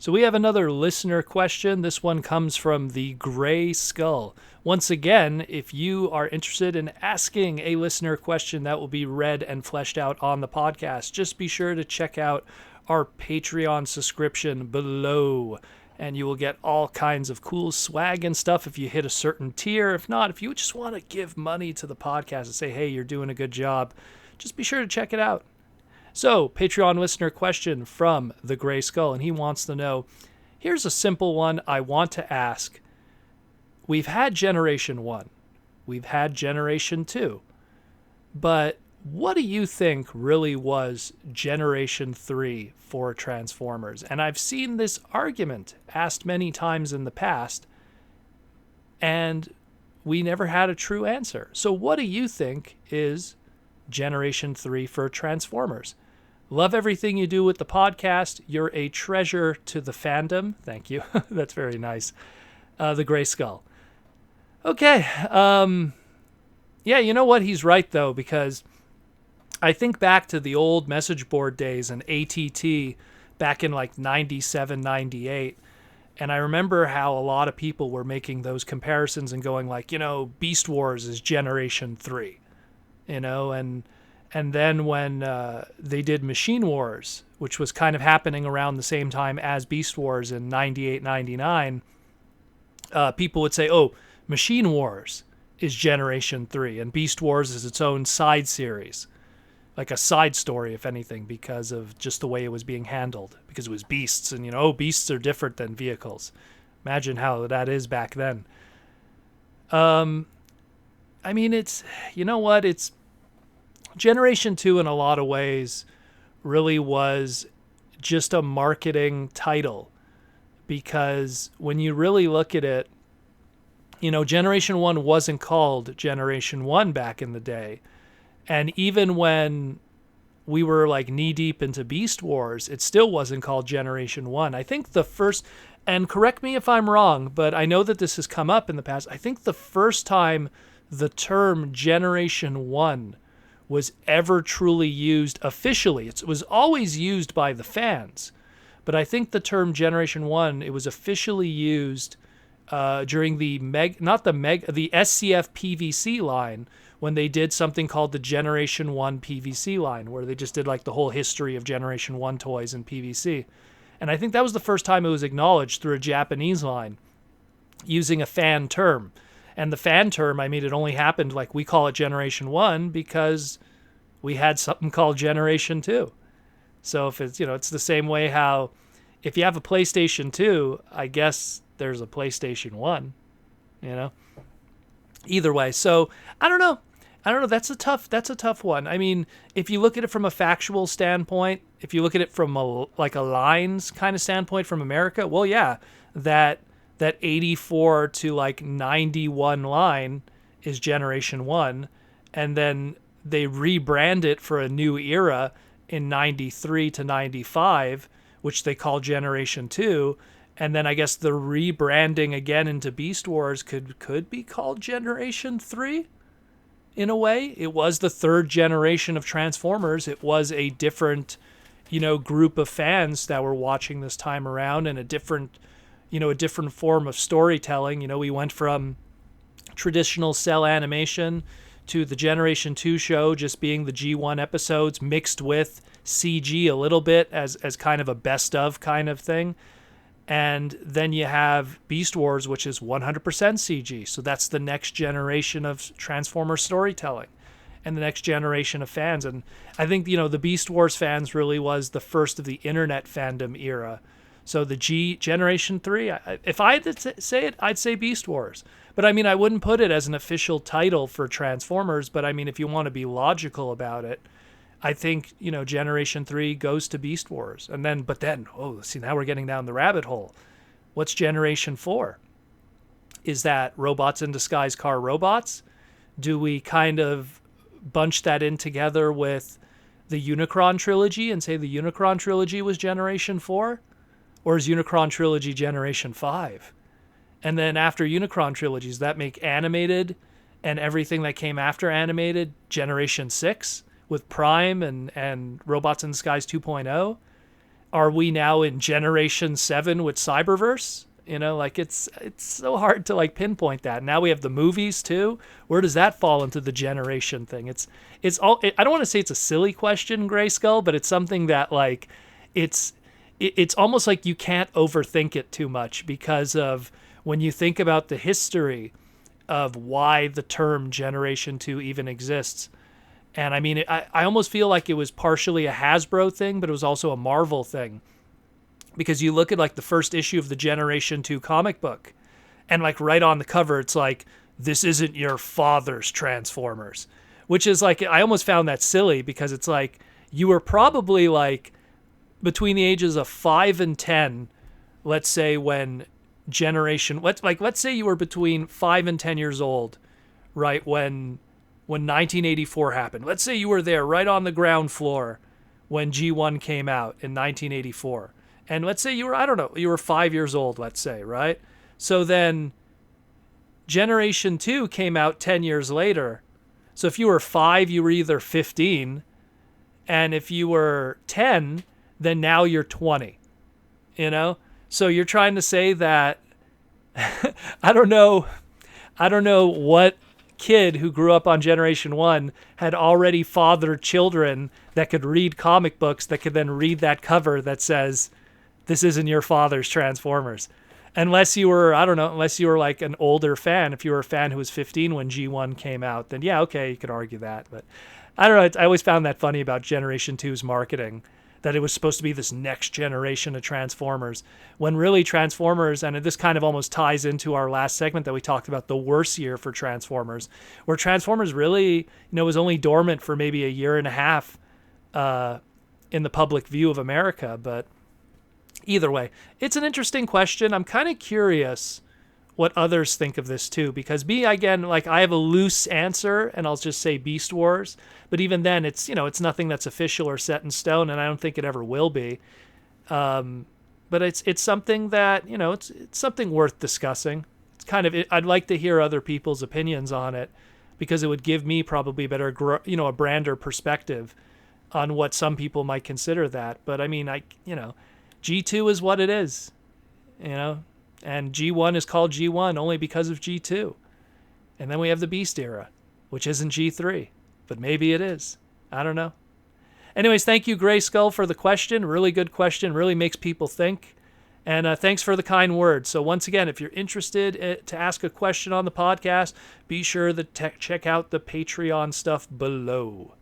So we have another listener question. This one comes from TheGreySkull. Once again, if you are interested in asking a listener question that will be read and fleshed out on the podcast, just be sure to check out our Patreon subscription below. And you will get all kinds of cool swag and stuff if you hit a certain tier. If not, if you just want to give money to the podcast and say, hey, you're doing a good job, just be sure to check it out. So, Patreon listener question from TheGreySkull, and he wants to know, here's a simple one I want to ask. We've had Generation 1. We've had Generation 2. But what do you think really was Generation 3 for Transformers? And I've seen this argument asked many times in the past, and we never had a true answer. So what do you think is Generation 3 for Transformers? Love everything you do with the podcast. You're a treasure to the fandom. Thank you. That's very nice. TheGreySkull. Okay. Yeah, you know what? He's right, though, because I think back to the old message board days and ATT back in like 97, 98. And I remember how a lot of people were making those comparisons and going like, Beast Wars is Generation 3, and then when they did Machine Wars, which was kind of happening around the same time as Beast Wars in 98, 99, people would say, oh, Machine Wars is Generation 3, and Beast Wars is its own side series, like a side story, if anything, because of just the way it was being handled, because it was beasts, and, beasts are different than vehicles. Imagine how that is back then. It's, it's Generation 2 in a lot of ways really was just a marketing title, because when you really look at it, Generation 1 wasn't called Generation 1 back in the day. And even when we were like knee deep into Beast Wars, it still wasn't called Generation 1. I think the first, and correct me if I'm wrong, but I know that this has come up in the past. I think the first time the term Generation 1 was ever truly used officially, it was always used by the fans, but I think the term Generation 1, it was officially used during the SCF PVC line, when they did something called the Generation 1 PVC line, where they just did like the whole history of Generation 1 toys in PVC. And I think that was the first time it was acknowledged through a Japanese line using a fan term. And the fan term, it only happened, like we call it Generation 1 because we had something called Generation 2. So if it's, it's the same way how if you have a PlayStation 2, I guess there's a PlayStation 1, Either way. So I don't know. That's a tough one. If you look at it from a factual standpoint, if you look at it from a lines kind of standpoint from America, well, yeah, that 84 to like 91 line is Generation 1, and then they rebrand it for a new era in 93 to 95, which they call Generation 2, and then I guess the rebranding again into Beast Wars could be called Generation 3 in a way. It was the third generation of Transformers. It was a different, group of fans that were watching this time around, and a different form of storytelling. We went from traditional cell animation to the Generation 2 show just being the G1 episodes mixed with CG a little bit as kind of a best of kind of thing. And then you have Beast Wars, which is 100% CG. So that's the next generation of Transformer storytelling and the next generation of fans. And I think, the Beast Wars fans really was the first of the internet fandom era. So the Generation 3, if I had to say it, I'd say Beast Wars. But I wouldn't put it as an official title for Transformers. But if you want to be logical about it, I think, Generation 3 goes to Beast Wars. But then, now we're getting down the rabbit hole. What's Generation 4? Is that robots in disguise car robots? Do we kind of bunch that in together with the Unicron Trilogy and say the Unicron Trilogy was Generation 4? Or is Unicron Trilogy Generation 5? And then after Unicron Trilogy, does that make animated and everything that came after animated Generation 6? With Prime and Robots in Disguise 2.0. are we now in Generation 7 with Cyberverse? You know, like it's so hard to like pinpoint that. Now we have the movies too. Where does that fall into the generation thing? It's all. I don't want to say it's a silly question, Grayskull, but it's something that like it's almost like you can't overthink it too much, because of when you think about the history of why the term Generation 2 even exists. And I mean, I almost feel like it was partially a Hasbro thing, but it was also a Marvel thing. Because you look at like the first issue of the Generation 2 comic book, and like right on the cover, it's like, this isn't your father's Transformers. Which is like, I almost found that silly, because it's like, you were probably like between the ages of 5 and 10, let's say, when let's say you were between 5 and 10 years old, right, when 1984 happened. Let's say you were there right on the ground floor when G1 came out in 1984. And let's say you were, I don't know, you were 5 years old, let's say, right? So then Generation 2 came out 10 years later. So if you were 5, you were either 15. And if you were 10, then now you're 20. You know? So you're trying to say that, I don't know what kid who grew up on Generation 1 had already fathered children that could read comic books, that could then read that cover that says, this isn't your father's Transformers. Unless you were, I don't know, unless you were like an older fan. If you were a fan who was 15 when G1 came out, then yeah, okay, you could argue that. But I don't know, I always found that funny about Generation 2's marketing, that it was supposed to be this next generation of Transformers, when really Transformers, and this kind of almost ties into our last segment that we talked about, the worst year for Transformers, where Transformers really, was only dormant for maybe a year and a half in the public view of America. But either way, it's an interesting question. I'm kind of curious what others think of this too, because again, like, I have a loose answer, and I'll just say Beast Wars. But even then, it's it's nothing that's official or set in stone, and I don't think it ever will be. But it's something that it's something worth discussing. It's kind of I'd like to hear other people's opinions on it, because it would give me probably a better a brander perspective on what some people might consider that. But I mean, G2 is what it is, and G1 is called G1 only because of G2. And then we have the Beast era, which isn't G3, but maybe it is. I don't know. Anyways, thank you, Greyskull, for the question. Really good question. Really makes people think. And thanks for the kind words. So once again, if you're interested to ask a question on the podcast, be sure to check out the Patreon stuff below.